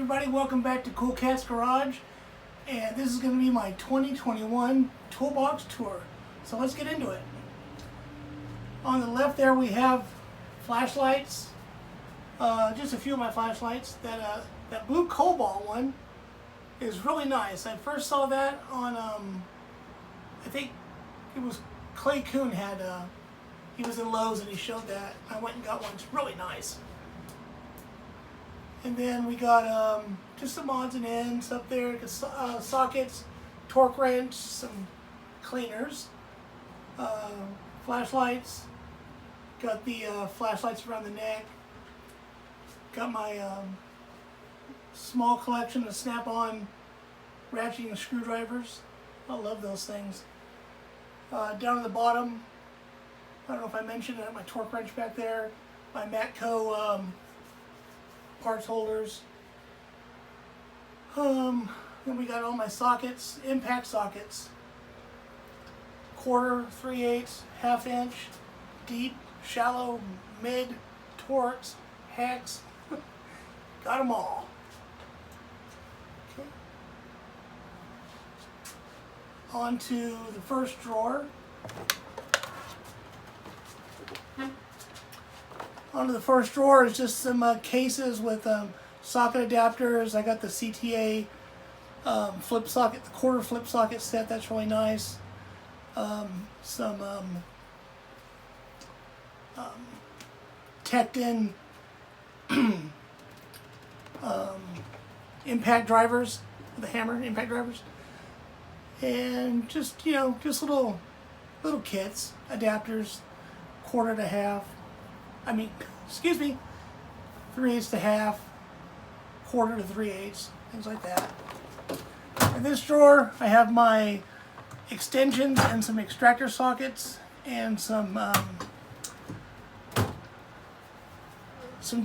everybody, welcome back to Cool Cat's Garage, and this is going to be my 2021 Toolbox tour. So let's get into it. On the left there we have flashlights, just a few of my flashlights. That blue cobalt one is really nice. I first saw that on, I think it was Clay Coon had, he was in Lowe's and he showed that. I went and got one. It's really nice. And then we got just some odds and ends up there, sockets, torque wrench, some cleaners, flashlights, got the flashlights around the neck, got my small collection of snap-on ratcheting screwdrivers. I love those things. Down at the bottom, I don't know if I mentioned it, my torque wrench back there, my Matco parts holders. Then we got all my sockets, impact sockets, 1/4, 3/8, 1/2 inch, deep, shallow, mid, Torx, hex, got them all. Okay. On to the first drawer. Onto the first drawer is just some cases with socket adapters. I got the CTA flip socket, the 1/4 flip socket set. That's really nice. Some Tecton impact drivers, the hammer impact drivers, and just just little kits, adapters, 1/4 to 1/2. I mean, excuse me, 3/8 to 1/2, 1/4 to 3/8, things like that. In this drawer, I have my extensions and some extractor sockets and some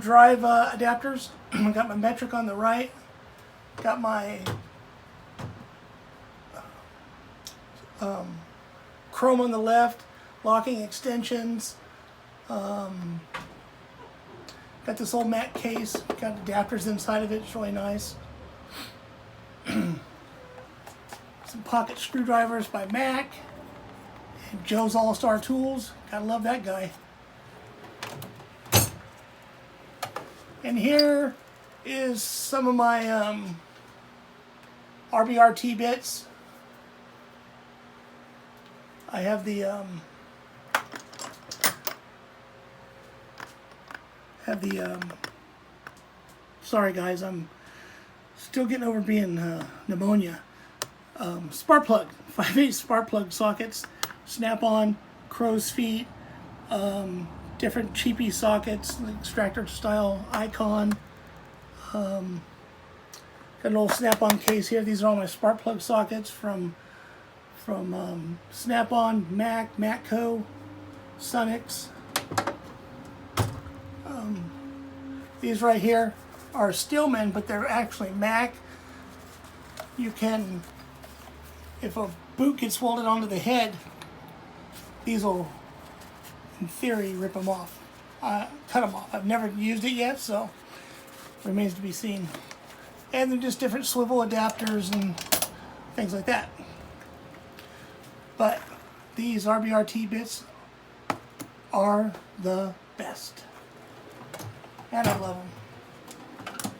drive adapters. I got my metric on the right, got my chrome on the left, locking extensions. Got this old mat case, got adapters inside of it, it's really nice. Some pocket screwdrivers by Mac, and Joe's All-Star Tools, gotta love that guy. And here is some of my RBRT bits. I have the sorry guys, I'm still getting over being pneumonia. Spark plug, 5/8 spark plug sockets, snap-on, crow's feet, different cheapy sockets, extractor style icon. Got an old snap-on case here. These are all my spark plug sockets from Snap-on, Mac, Matco, Sunix. These right here are Steelmen, but they're actually Mac. You can, if a boot gets welded onto the head, these will, in theory, rip them off. Cut them off. I've never used it yet, so remains to be seen. And they're just different swivel adapters and things like that. But these RBRT bits are the best. And I love them.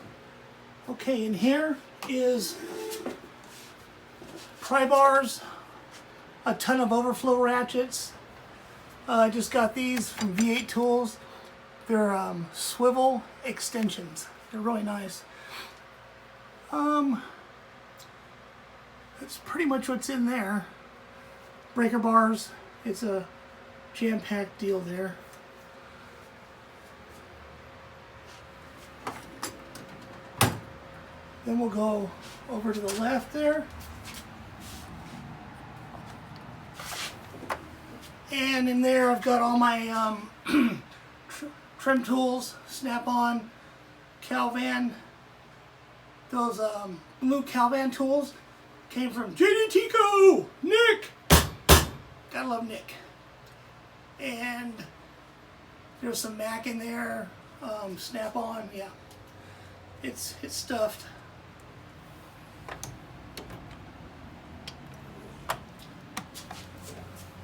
Okay, and here is Pry Bars, a ton of overflow ratchets. I just got these from V8 Tools. They're swivel extensions. They're really nice. That's pretty much what's in there. Breaker bars. It's a jam-packed deal there. Then we'll go over to the left there. And in there I've got all my trim tools, Snap-on, Calvan. Those blue Calvan tools came from JD Tico, Nick. Gotta love Nick. And there's some Mac in there, Snap-on, yeah. It's stuffed.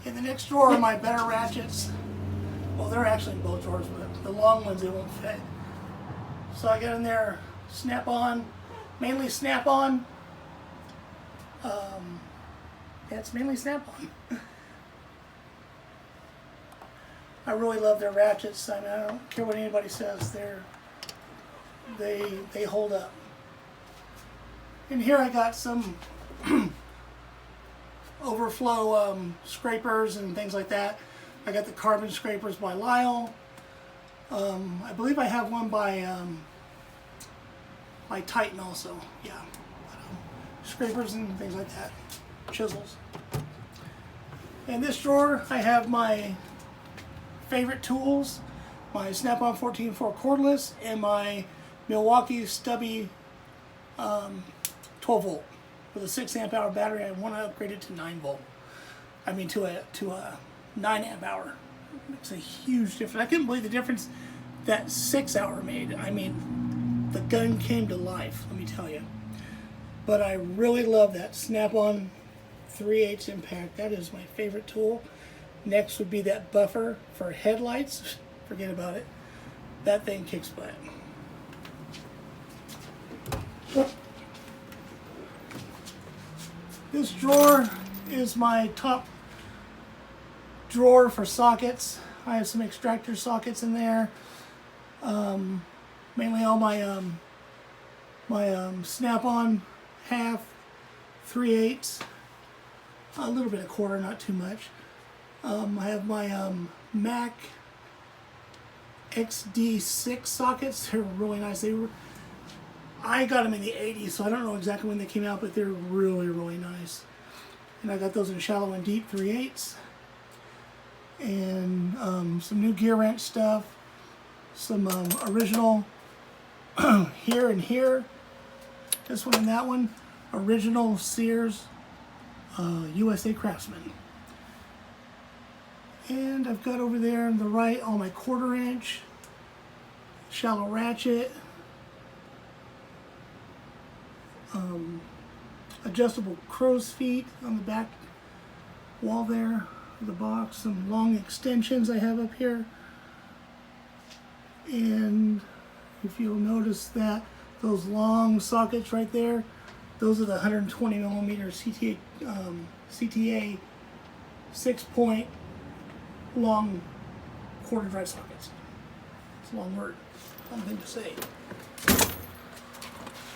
In the next drawer are my better ratchets. Well, they're actually in both drawers, but the long ones they won't fit. So I got in there snap-on, mainly snap-on. Yeah, it's mainly snap-on. I really love their ratchets. I mean, I don't care what anybody says. They hold up. And here I got some overflow scrapers and things like that. I got the carbon scrapers by Lyle. I believe I have one by Titan also. Yeah, scrapers and things like that. Chisels. In this drawer, I have my favorite tools, my Snap-on 14.4 cordless, and my Milwaukee stubby 12 volt with a 6 amp hour battery. I want to upgrade it to 9 volt. I mean to a 9 amp hour. It makes a huge difference. I couldn't believe the difference that 6 hour made. I mean, the gun came to life, let me tell you. But I really love that Snap-on 3/8 impact. That is my favorite tool. Next would be that buffer for headlights. Forget about it. That thing kicks butt. This drawer is my top drawer for sockets. I have some Extractor sockets in there. Mainly all my Snap-on half, 3/8, a little bit of quarter, not too much. I have my Mac Xd6 sockets. They're really nice. I got them in the 80s, so I don't know exactly when they came out, but they're really, really nice. And I got those in shallow and deep 3/8. And some new Gearwrench stuff. Some original here and here. This one and that one. Original Sears USA Craftsman. And I've got over there on the right all my 1/4 inch, shallow ratchet, adjustable crow's feet on the back wall there of the box, some long extensions I have up here. And if you'll notice that those long sockets right there, those are the 120 millimeter CTA 6-point long 1/4 drive sockets. It's a long word, long thing to say.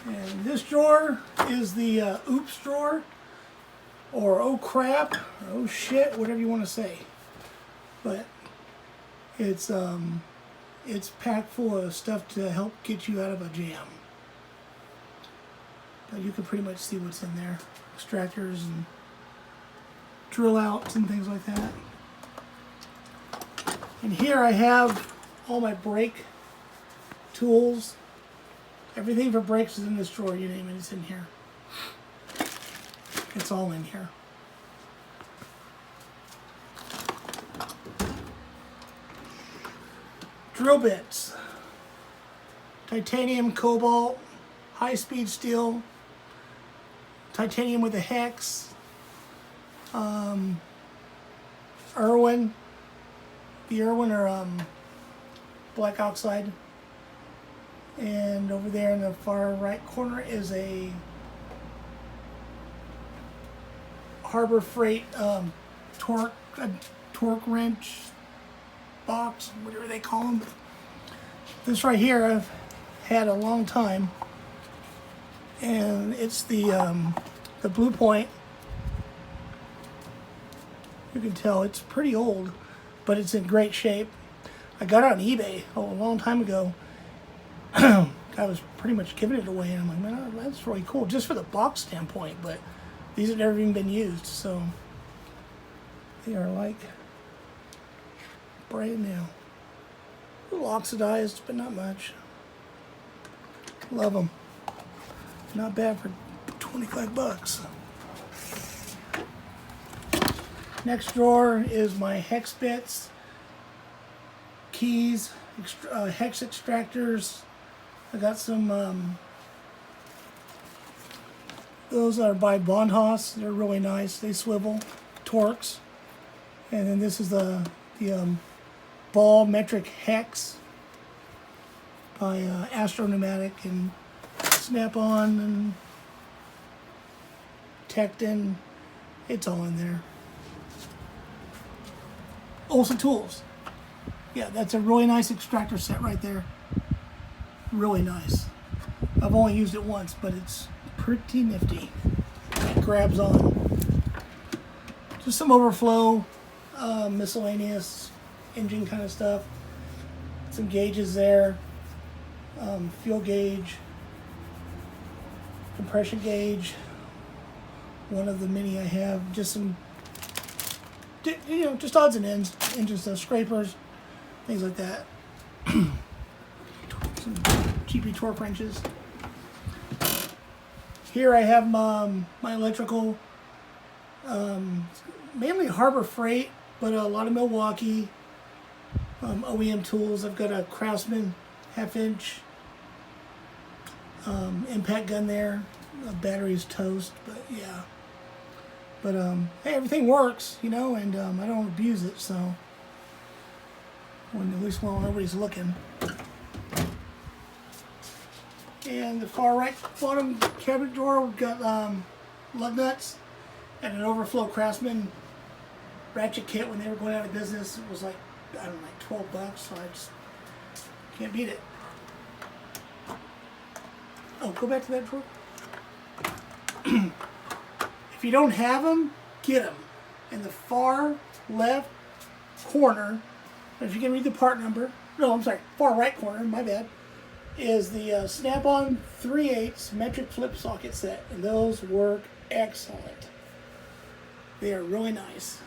And this drawer is the oops drawer, or oh crap, or oh shit, whatever you want to say. But it's packed full of stuff to help get you out of a jam. But you can pretty much see what's in there. Extractors and drill outs and things like that. And here I have all my brake tools. Everything for brakes is in this drawer, you name it, it's in here. It's all in here. Drill bits. Titanium, cobalt, high-speed steel, titanium with a hex, Irwin. The Irwin are black oxide. And over there in the far right corner is a Harbor Freight torque wrench box, whatever they call them. This right here I've had a long time, and it's the Blue Point. You can tell it's pretty old, but it's in great shape. I got it on eBay a long time ago. I was pretty much giving it away, and I'm like, man, that's really cool, just for the box standpoint, but these have never even been used, so they are like brand new. A little oxidized, but not much. Love them. Not bad for 25 bucks. Next drawer is my hex bits, keys, hex extractors, I got some, those are by Bondhaus. They're really nice. They swivel. Torx. And then this is the ball metric hex by Astro Pneumatic and Snap-on and Tecton. It's all in there. Ulsa tools. Yeah, that's a really nice extractor set right there. Really nice. I've only used it once, but it's pretty nifty. It grabs on. Just some overflow, miscellaneous engine kind of stuff. Some gauges there. Fuel gauge. Compression gauge. One of the many I have. Just some, you know, just odds and ends. Engine stuff, scrapers, things like that. Some cheapy torque wrenches. Here I have my electrical, mainly Harbor Freight, but a lot of Milwaukee OEM tools. I've got a Craftsman 1/2 inch impact gun there. The battery's toast, but yeah. But hey, everything works, you know, and I don't abuse it, so at least while nobody's looking. And the far right bottom cabinet drawer, we've got lug nuts and an overflow Craftsman Ratchet Kit. When they were going out of business, it was like, I don't know, like 12 bucks, so I just can't beat it. Oh, go back to that drawer. If you don't have them, get them. In the far left corner, if you can read the part number, no, I'm sorry, far right corner, my bad, is the Snap-on 3/8 metric flip socket set, and those work excellent. They are really nice.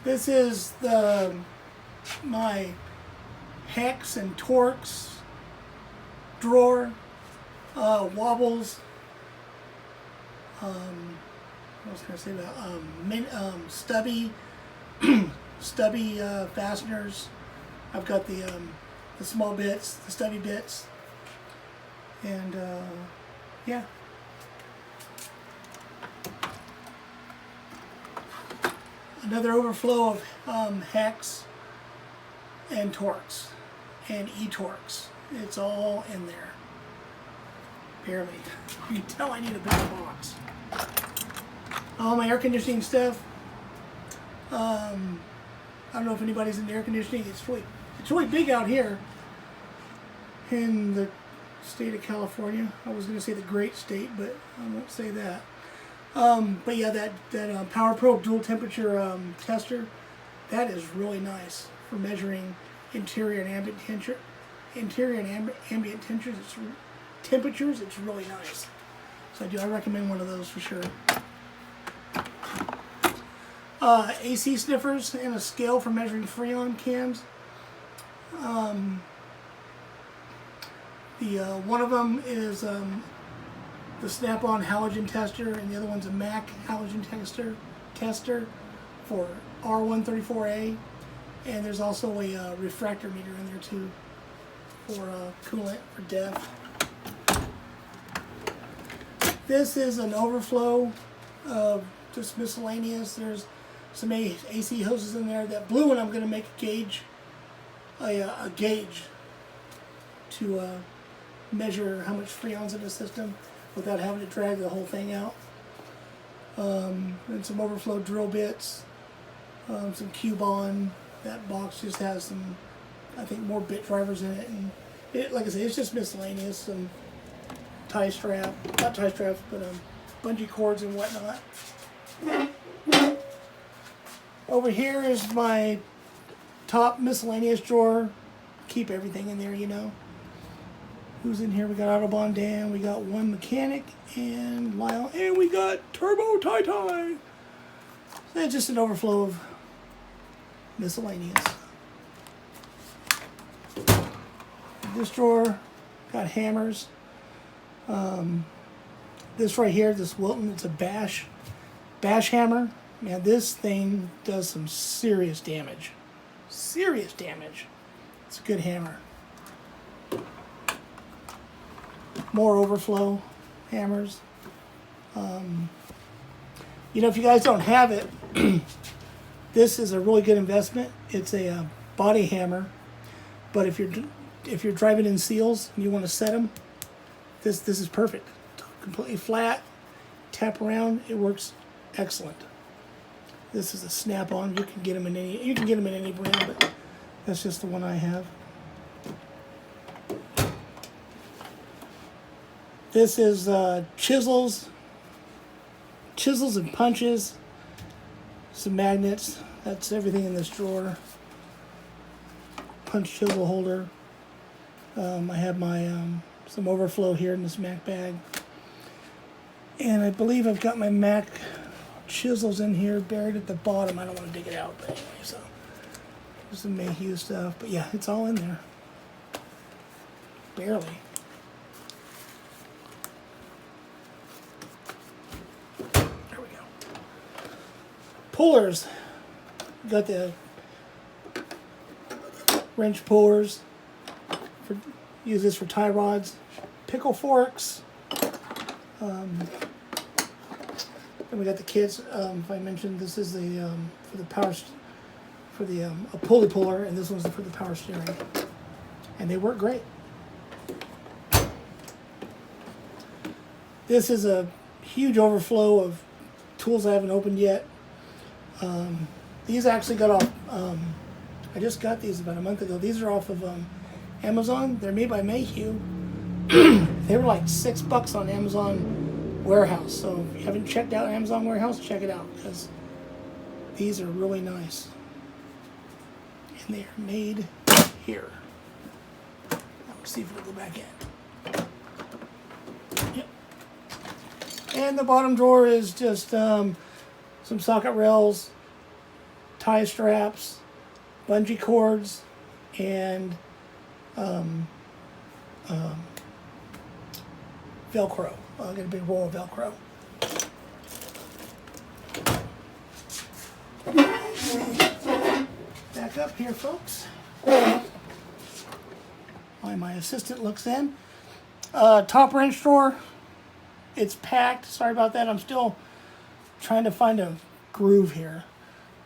This is my Hex and Torx Drawer, wobbles. What was I going to say about stubby fasteners. I've got the small bits, the stubby bits, and yeah. Another overflow of Hex and Torx and E-Torx. It's all in there. Barely. You can tell I need a bigger box. All my air conditioning stuff. I don't know if anybody's into air conditioning. It's really big out here in the state of California. I was going to say the great state, but I won't say that. But yeah, that Power Probe dual temperature tester, that is really nice for measuring interior and ambient temperature. Ambient temperatures. It's really nice. So I recommend one of those for sure. AC sniffers and a scale for measuring Freon cans. One of them is the Snap-on halogen tester, and the other one's a Mac halogen tester for R134A, and there's also a refractor meter in there too for coolant for DEF. This is an overflow of just miscellaneous. There's some AC hoses in there. That blue one I'm going to make a gauge to measure how much Freon's in the system without having to drag the whole thing out. And some overflow drill bits, some Cubon. That box just has some, I think, more bit drivers in it, and like I said, it's just miscellaneous. Some tie strap, not tie straps, but bungee cords and whatnot. Over here is my top miscellaneous drawer. Keep everything in there, you know. Who's in here? We got Autobahn Dan, we got One Mechanic, and Lyle, and we got Turbo Tai. So it's just an overflow of miscellaneous. This drawer got hammers. This right here, this Wilton, it's a bash hammer. Man, this thing does some serious damage. serious damage. It's a good hammer. More overflow hammers. You know, if you guys don't have it, this is a really good investment. It's a body hammer, but if you're driving in seals and you want to set them, this is perfect. Completely flat, tap around, it works excellent. This is a snap-on. You can get them in any brand, but that's just the one I have. This is chisels and punches, some magnets. That's everything in this drawer. Punch chisel holder. I have my some overflow here in this Mac bag, and I believe I've got my Mac chisels in here buried at the bottom. I don't want to dig it out, but anyway, so there's some Mayhew stuff. But yeah, it's all in there. Barely. There we go. Pullers. Got the wrench pullers. Use this for tie rods. Pickle forks. Then we got the kits. If I mentioned, this is the for the power, for the a pulley puller, and this one's for the power steering, and they work great. This is a huge overflow of tools I haven't opened yet. These actually got off. I just got these about a month ago. These are off of Amazon. They're made by Mayhew. They were like $6 on Amazon Warehouse. So if you haven't checked out Amazon Warehouse, check it out, because these are really nice. And they are made here. Let's see if it'll go back in. Yep. And the bottom drawer is just some socket rails, tie straps, bungee cords, and Velcro. I'll get a big roll of Velcro. Back up here, folks. While my assistant looks in. Top wrench drawer. It's packed. Sorry about that. I'm still trying to find a groove here.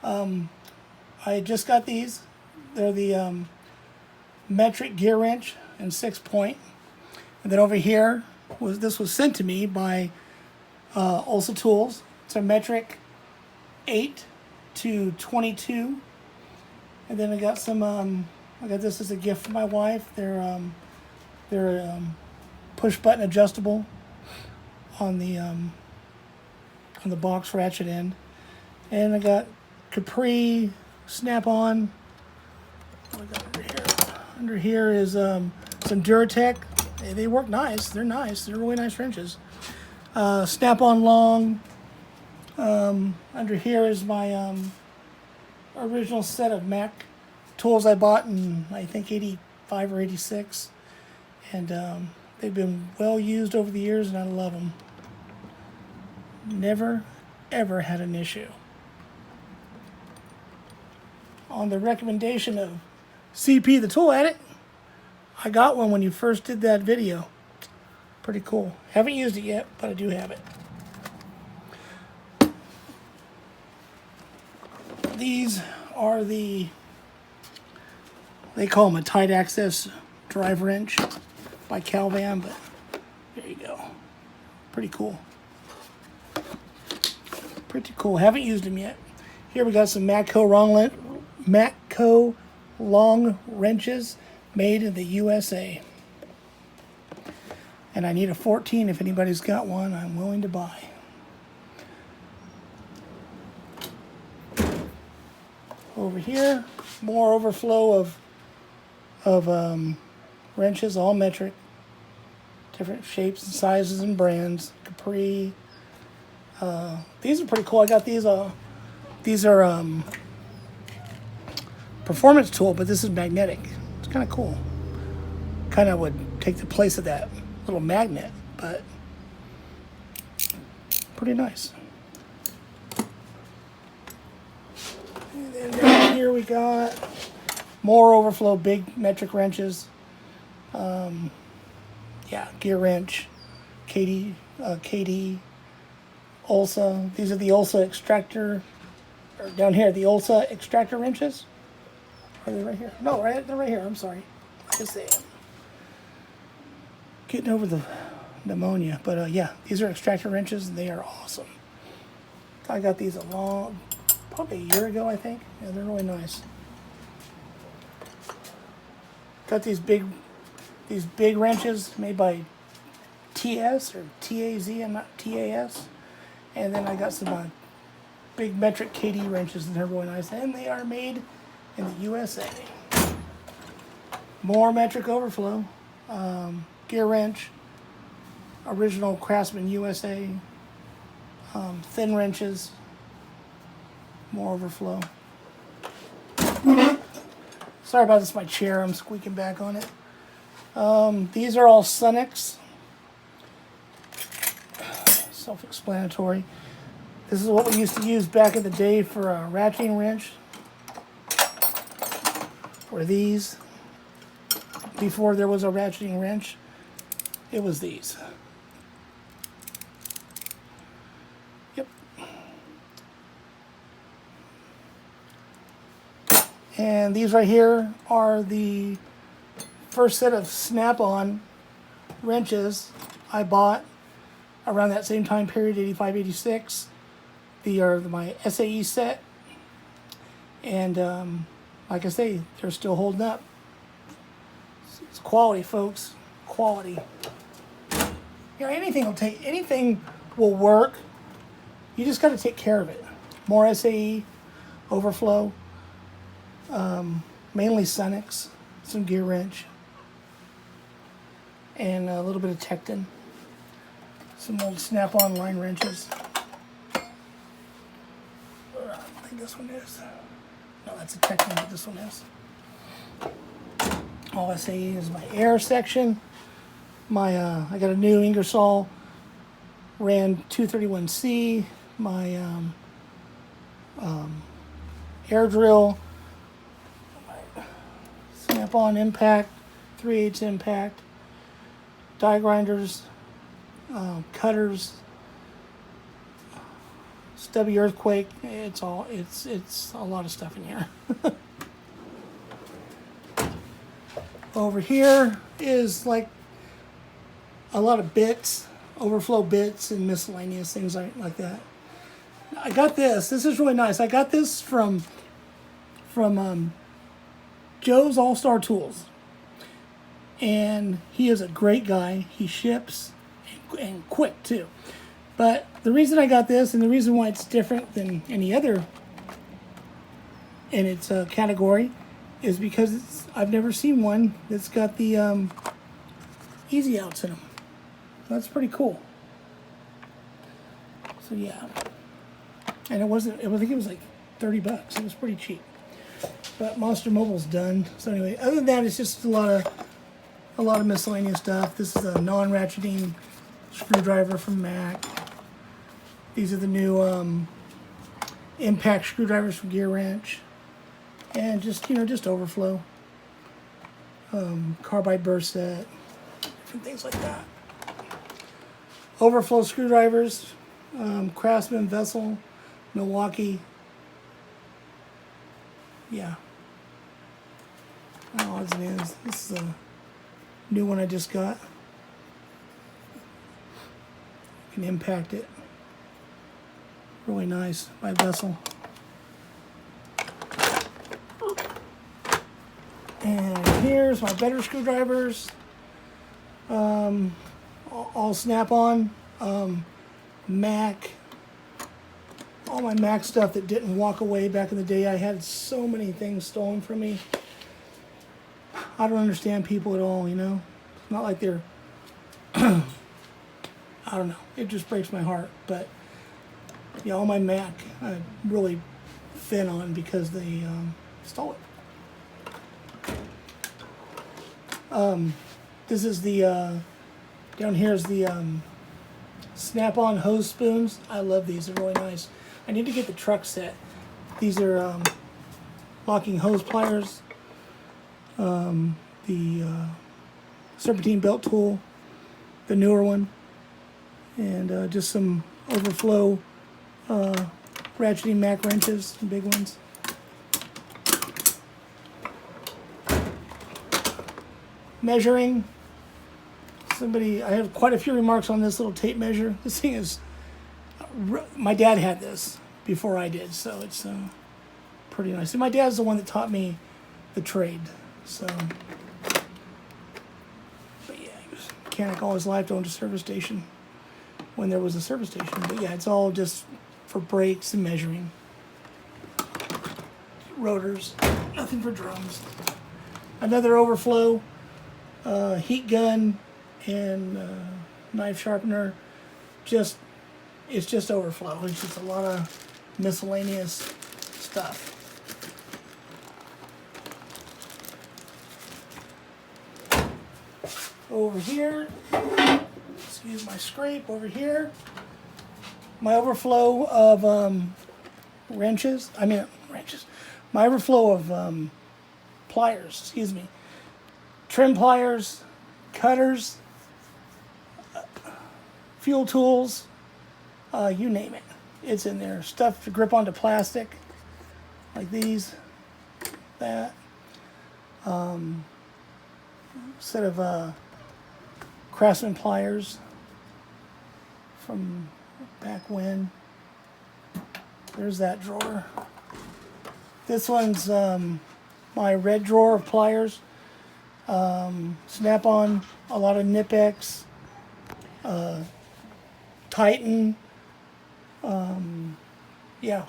I just got these. They're the metric Gearwrench and 6-point. And then over here, this was sent to me by Ulsa Tools. It's a metric 8 to 22. And then I got some, I got this as a gift for my wife. They're push button adjustable on the box ratchet end. And I got Capri snap-on. What I got under here? Under here is some Duratech. They work nice. They're nice. They're really nice wrenches. Snap-on long. Under here is my original set of Mac tools I bought in, I think, 85 or 86. And they've been well used over the years, and I love them. Never, ever had an issue. On the recommendation of CP the Tool Addict, I got one when you first did that video. Pretty cool. Haven't used it yet, but I do have it. These are they call them a tight access drive wrench by Calvan, but there you go. Pretty cool. Pretty cool. Haven't used them yet. Here we got some Matco long wrenches made in the USA. And I need a 14. If anybody's got one, I'm willing to buy. Over here, more overflow of wrenches, all metric, different shapes and sizes and brands. Capri. These are pretty cool. I got these. These are performance tool, but this is magnetic. It's kind of cool. Kind of would take the place of that little magnet, but pretty nice. And then down here we got More overflow big metric wrenches. Yeah, Gearwrench, KD, Ulsa. These are the Ulsa Extractor, or down here, the Ulsa Extractor wrenches. Are they right here? No, they're right here. I'm sorry. I just say getting over the pneumonia. But yeah, these are Extractor wrenches, and they are awesome. I got these probably a year ago, I think. Yeah, they're really nice. Got these big wrenches made by TS or TAZ and not TAS. And then I got some big metric KD wrenches, and they're really nice. And they are made in the USA. More metric overflow. Gearwrench. Original Craftsman USA. Thin wrenches. More overflow. Sorry about this, my chair. I'm squeaking back on it. These are all Sunex. Self-explanatory. This is what we used to use back in the day for a ratcheting wrench. For these. Before there was a ratcheting wrench, it was these. Yep. And these right here are the first set of snap-on wrenches I bought around that same time period, 85, 86. They are my SAE set. And like I say, they're still holding up. It's quality, folks. Quality. You know, anything will work. You just got to take care of it. More SAE, overflow, mainly Sunex, some Gearwrench, and a little bit of Tecton. Some old snap-on line wrenches. I think this one is. No, that's a Tecton, but this one is. All SAE is my air section. I got a new Ingersoll Ran 231C. My air drill. Snap-on impact, 3/8 impact. Die grinders. Cutters, stubby earthquake. It's a lot of stuff in here. Over here is like a lot of bits, overflow bits, and miscellaneous things like that. I got this. This is really nice. I got this from Joe's All Star Tools, and he is a great guy. He ships and quick too. But the reason I got this, and the reason why it's different than any other in its category, is because I've never seen one that's got the easy outs in them. That's pretty cool. So yeah, and I think it was like $30. It was pretty cheap. But Monster Mobile's done. So anyway, other than that, it's just a lot of miscellaneous stuff. This is a non-ratcheting screwdriver from Mac. These are the new impact screwdrivers from Gearwrench, and just overflow, carbide burst set, different things like that. Overflow screwdrivers, Craftsman Vessel, Milwaukee. Yeah. Oh, odds and ends. This is a new one I just got. You can impact it. Really nice by Vessel. And here's my better screwdrivers. All snap-on. Mac. All my Mac stuff that didn't walk away back in the day. I had so many things stolen from me. I don't understand people at all, you know. It's not like they're... I don't know. It just breaks my heart. But yeah, all my Mac I'm really thin on because they stole it. This is the down here is the snap-on hose spoons. I love these. They're really nice. I need to get the truck set. These are locking hose pliers. the serpentine belt tool, the newer one, and just some overflow ratcheting Mac wrenches, big ones. Measuring. I have quite a few remarks on this little tape measure. This thing is, my dad had this before I did, so it's pretty nice. And my dad's the one that taught me the trade, so. But yeah, he was a mechanic all his life, owned a service station when there was a service station. But yeah, it's all just for brakes and measuring. Rotors, nothing for drums. Another overflow, heat gun and knife sharpener. It's just overflow. It's just a lot of miscellaneous stuff. Over here, excuse my scrape, over here, my overflow of wrenches, my overflow of pliers, excuse me, trim pliers, cutters, fuel tools, you name it, it's in there. Stuff to grip onto plastic, like these, that, set of Craftsman pliers from back when. There's that drawer. This one's my red drawer of pliers. Snap-on, a lot of Nip-X, Titan, yeah,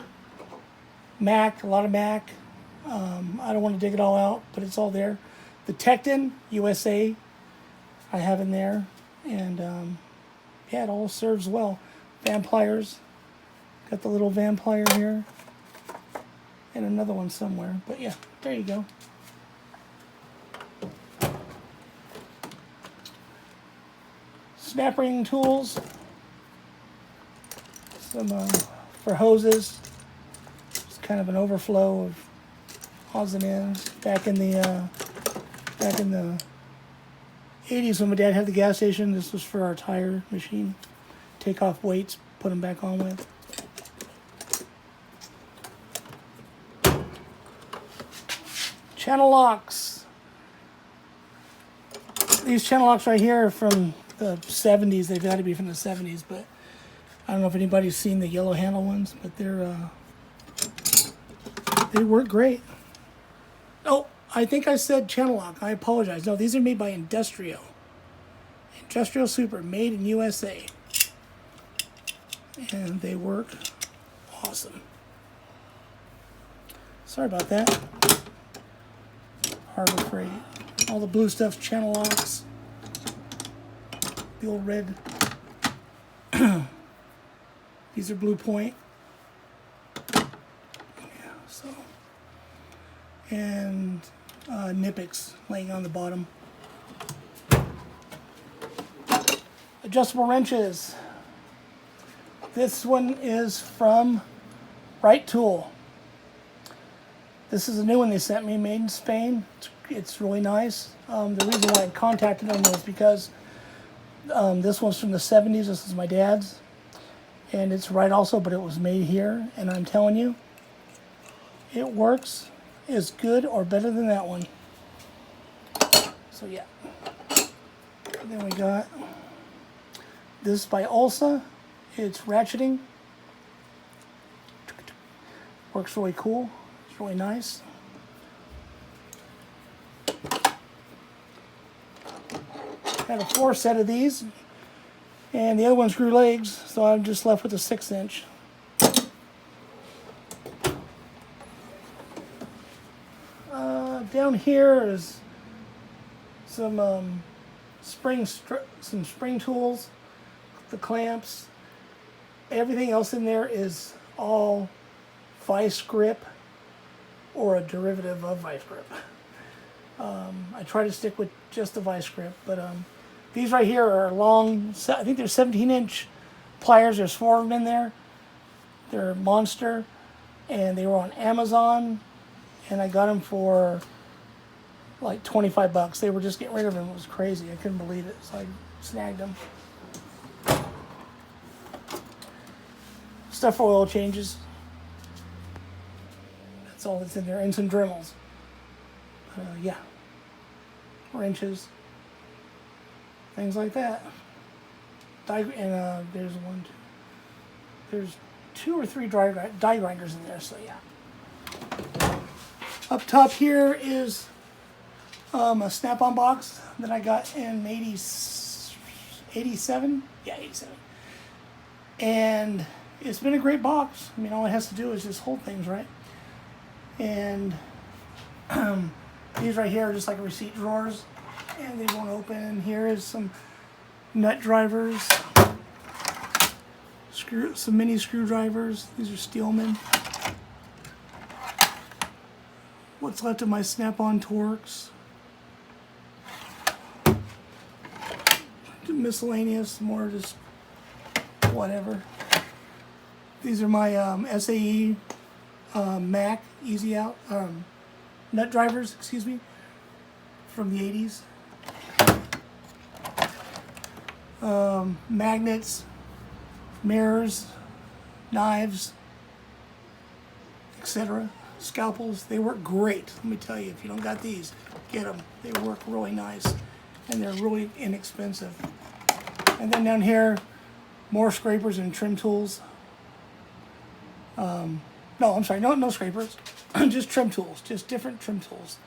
Mac, a lot of Mac. I don't want to dig it all out, but it's all there. The Tecton USA I have in there, and yeah, it all serves well. Van pliers, got the little van plier here, and another one somewhere, but yeah, there you go. Snap ring tools, some for hoses. It's kind of an overflow of odds and ends. Back in the 80s when my dad had the gas station, this was for our tire machine. Take off weights, put them back on with. Channel locks. These channel locks right here are from the 70s. They've got to be from the 70s, but I don't know if anybody's seen the yellow handle ones, but they work great. Oh, I think I said channel lock. I apologize. No, these are made by Industrial Super, made in USA. And they work awesome. Sorry about that. Harbor Freight. All the blue stuff's channel locks. The old red. These are Blue Point. Yeah, so. And Nip-X laying on the bottom. Adjustable wrenches. This one is from Right Tool. This is a new one they sent me, made in Spain. It's really nice. The reason why I contacted them was because this one's from the 70s. This is my dad's. And it's Right also, but it was made here. And I'm telling you, it works as good or better than that one. So yeah. And then we got this by Ulsa. It's ratcheting. Works really cool. It's really nice. Got a 4 set of these, and the other ones grew legs, so I'm just left with a 6-inch. Down here is some spring tools, the clamps. Everything else in there is all vice grip or a derivative of vice grip. I try to stick with just the vice grip, but these right here are long. I think they're 17-inch pliers. There's 4 of them in there. They're monster, and they were on Amazon, and I got them for like 25 bucks. They were just getting rid of them. It was crazy. I couldn't believe it. So I snagged them. Stuff for oil changes. That's all that's in there. And some Dremels. Yeah. Wrenches. Things like that. And there's there's 2 or 3 die grinders in there, so yeah. Up top here is a snap-on box that I got in 87? Yeah, 87. And it's been a great box. I mean, all it has to do is just hold things, right? And these right here are just like receipt drawers, and they won't open. And here is some nut drivers, some mini screwdrivers. These are Steelman. What's left of my snap-on Torx. Miscellaneous, more just whatever. These are my SAE Mac Easy Out nut drivers, excuse me, from the 80s. Magnets, mirrors, knives, etc. Scalpels. They work great. Let me tell you, if you don't got these, get them. They work really nice, and they're really inexpensive. And then down here, more scrapers and trim tools. No, I'm sorry, no scrapers. Just trim tools, just different trim tools.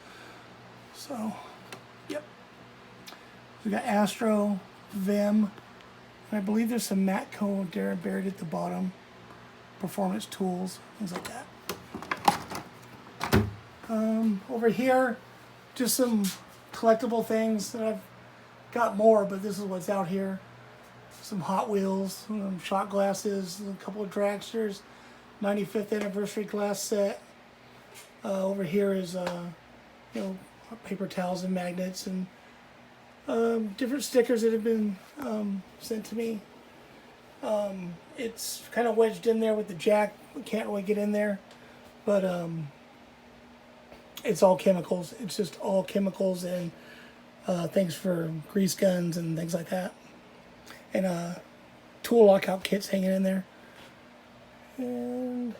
So, yep. We got Astro, Vim, and I believe there's some Matco there buried at the bottom. Performance tools, things like that. Over here, just some collectible things that I've got more, but this is what's out here. Some Hot Wheels, shot glasses, a couple of dragsters, 95th anniversary glass set. Over here is paper towels and magnets and different stickers that have been sent to me. It's kind of wedged in there with the jack. We can't really get in there, but it's all chemicals. It's just all chemicals and things for grease guns and things like that. And tool lockout kits hanging in there. And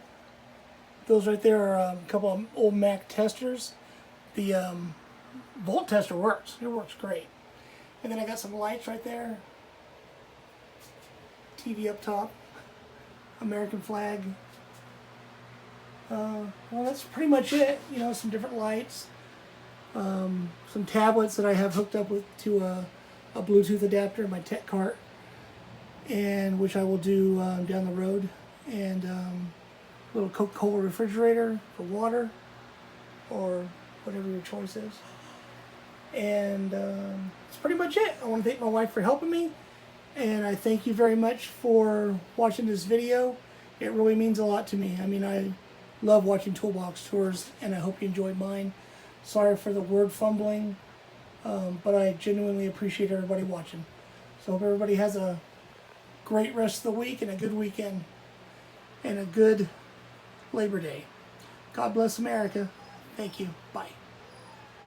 those right there are a couple of old Mac testers. The volt tester works. It works great. And then I got some lights right there. TV up top. American flag. Well, that's pretty much it. You know, some different lights. Some tablets that I have hooked up to a Bluetooth adapter in my tech cart, and which I will do down the road. And a little Coca-Cola refrigerator for water, or whatever your choice is. And that's pretty much it. I want to thank my wife for helping me, and I thank you very much for watching this video. It really means a lot to me. I mean, I love watching Toolbox tours, and I hope you enjoyed mine. Sorry for the word fumbling, but I genuinely appreciate everybody watching. So hope everybody has a great rest of the week and a good weekend and a good Labor Day. God bless America. Thank you. Bye.